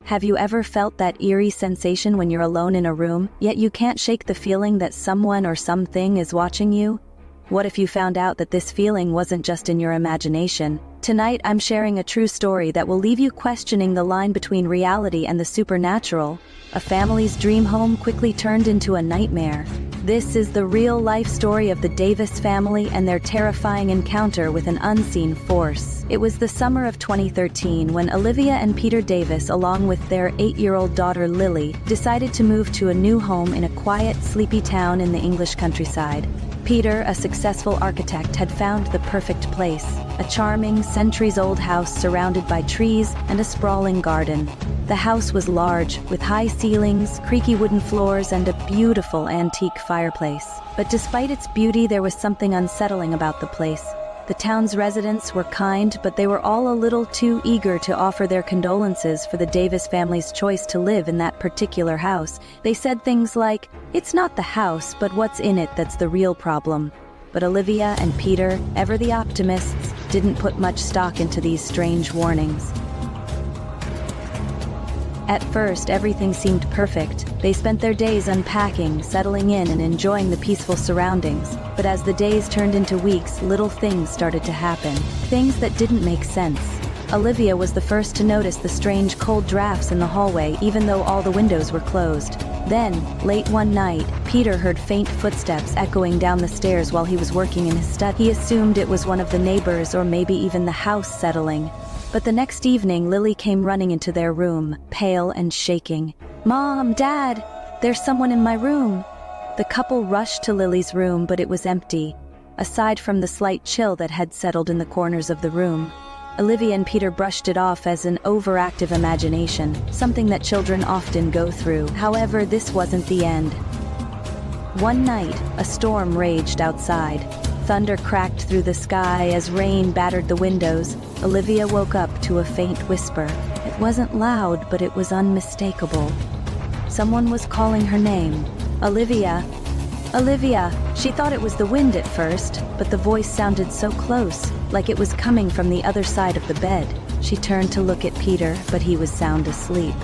Have you ever felt that eerie sensation when you're alone in a room, yet you can't shake the feeling that someone or something is watching you? What if you found out that this feeling wasn't just in your imagination? Tonight I'm sharing a true story that will leave you questioning the line between reality and the supernatural. A family's dream home quickly turned into a nightmare. This is the real-life story of the Davis family and their terrifying encounter with an unseen force. It was the summer of 2013 when Olivia and Peter Davis, along with their 8-year-old daughter Lily, decided to move to a new home in a quiet, sleepy town in the English countryside. Peter, a successful architect, had found the perfect place, a charming, centuries-old house surrounded by trees and a sprawling garden. The house was large, with high ceilings, creaky wooden floors, and a beautiful antique fireplace. But despite its beauty, there was something unsettling about the place. The town's residents were kind, but they were all a little too eager to offer their condolences for the Davis family's choice to live in that particular house. They said things like, "It's not the house, but what's in it that's the real problem." But Olivia and Peter, ever the optimists, didn't put much stock into these strange warnings. At first, everything seemed perfect. They spent their days unpacking, settling in, and enjoying the peaceful surroundings. But as the days turned into weeks, little things started to happen. Things that didn't make sense. Olivia was the first to notice the strange cold drafts in the hallway, even though all the windows were closed. Then, late one night, Peter heard faint footsteps echoing down the stairs while he was working in his study. He assumed it was one of the neighbors or maybe even the house settling. But the next evening, Lily came running into their room, pale and shaking. "Mom, Dad, there's someone in my room." The couple rushed to Lily's room, but it was empty, aside from the slight chill that had settled in the corners of the room. Olivia and Peter brushed it off as an overactive imagination, something that children often go through. However, this wasn't the end. One night, a storm raged outside. Thunder cracked through the sky as rain battered the windows. Olivia woke up to a faint whisper. It wasn't loud, but it was unmistakable. Someone was calling her name. "Olivia. Olivia." She thought it was the wind at first, but the voice sounded so close, like it was coming from the other side of the bed. She turned to look at Peter, but he was sound asleep.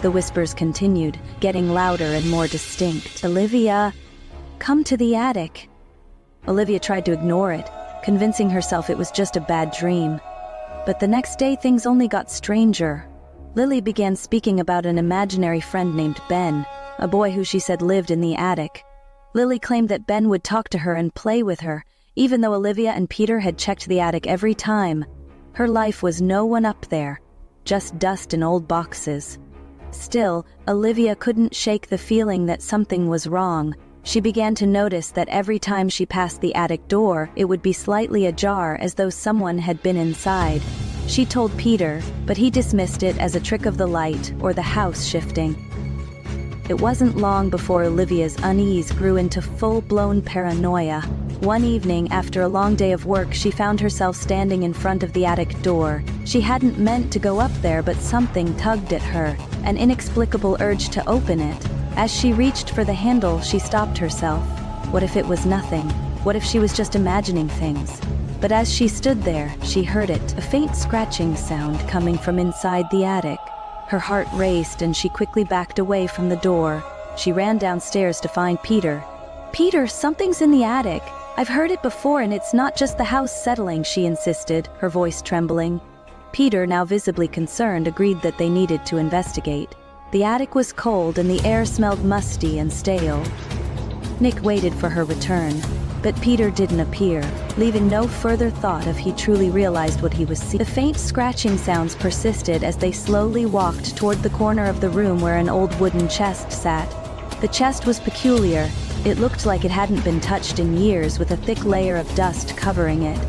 The whispers continued, getting louder and more distinct. "Olivia, come to the attic." Olivia tried to ignore it, convincing herself it was just a bad dream. But the next day things only got stranger. Lily began speaking about an imaginary friend named Ben, a boy who she said lived in the attic. Lily claimed that Ben would talk to her and play with her, even though Olivia and Peter had checked the attic every time. Her life was no one up there, just dust and old boxes. Still, Olivia couldn't shake the feeling that something was wrong. She began to notice that every time she passed the attic door, it would be slightly ajar as though someone had been inside. She told Peter, but he dismissed it as a trick of the light or the house shifting. It wasn't long before Olivia's unease grew into full-blown paranoia. One evening, after a long day of work, she found herself standing in front of the attic door. She hadn't meant to go up there, but something tugged at her, an inexplicable urge to open it. As she reached for the handle, she stopped herself. What if it was nothing? What if she was just imagining things? But as she stood there, she heard it, a faint scratching sound coming from inside the attic. Her heart raced and she quickly backed away from the door. She ran downstairs to find Peter. "Peter, something's in the attic. I've heard it before and it's not just the house settling," she insisted, her voice trembling. Peter, now visibly concerned, agreed that they needed to investigate. The attic was cold and the air smelled musty and stale. Nick waited for her return, but Peter didn't appear, leaving no further thought if he truly realized what he was seeing. The faint scratching sounds persisted as they slowly walked toward the corner of the room where an old wooden chest sat. The chest was peculiar. It looked like it hadn't been touched in years, with a thick layer of dust covering it.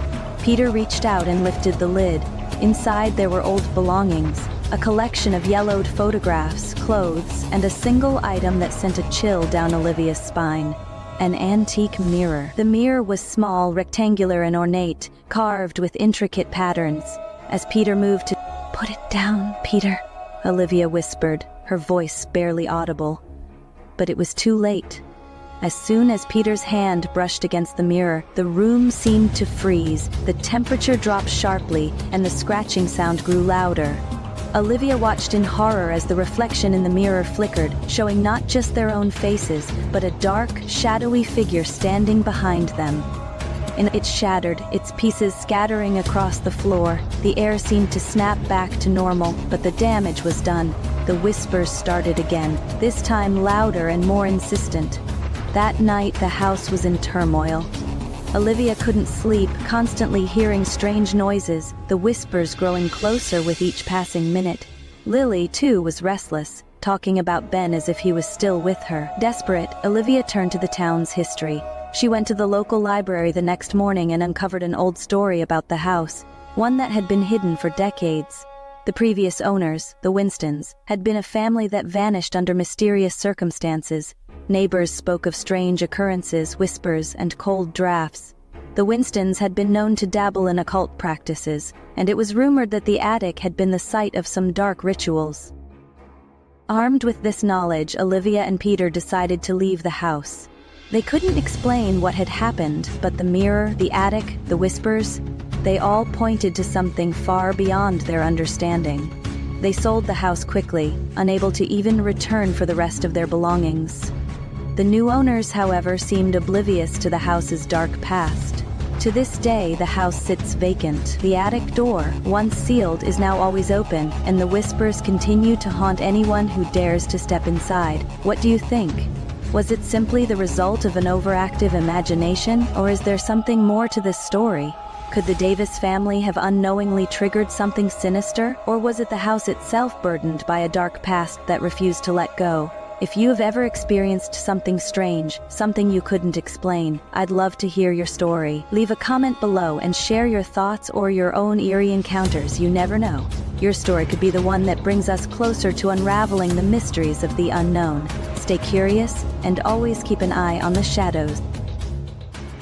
Peter reached out and lifted the lid. Inside there were old belongings, a collection of yellowed photographs, clothes, and a single item that sent a chill down Olivia's spine. An antique mirror. The mirror was small, rectangular, and ornate, carved with intricate patterns. As Peter moved to "Put it down, Peter," Olivia whispered, her voice barely audible. But it was too late. As soon as Peter's hand brushed against the mirror, the room seemed to freeze, the temperature dropped sharply, and the scratching sound grew louder. Olivia watched in horror as the reflection in the mirror flickered, showing not just their own faces, but a dark, shadowy figure standing behind them. And it shattered, its pieces scattering across the floor. The air seemed to snap back to normal, but the damage was done. The whispers started again, this time louder and more insistent. That night, the house was in turmoil. Olivia couldn't sleep, constantly hearing strange noises, the whispers growing closer with each passing minute. Lily, too, was restless, talking about Ben as if he was still with her. Desperate, Olivia turned to the town's history. She went to the local library the next morning and uncovered an old story about the house, one that had been hidden for decades. The previous owners, the Winstons, had been a family that vanished under mysterious circumstances. Neighbors spoke of strange occurrences, whispers, and cold drafts. The Winstons had been known to dabble in occult practices, and it was rumored that the attic had been the site of some dark rituals. Armed with this knowledge, Olivia and Peter decided to leave the house. They couldn't explain what had happened, but the mirror, the attic, the whispers, they all pointed to something far beyond their understanding. They sold the house quickly, unable to even return for the rest of their belongings. The new owners, however, seemed oblivious to the house's dark past. To this day, the house sits vacant. The attic door, once sealed, is now always open, and the whispers continue to haunt anyone who dares to step inside. What do you think? Was it simply the result of an overactive imagination, or is there something more to this story? Could the Davis family have unknowingly triggered something sinister, or was it the house itself burdened by a dark past that refused to let go? If you have ever experienced something strange, something you couldn't explain, I'd love to hear your story. Leave a comment below and share your thoughts or your own eerie encounters. You never know. Your story could be the one that brings us closer to unraveling the mysteries of the unknown. Stay curious and always keep an eye on the shadows.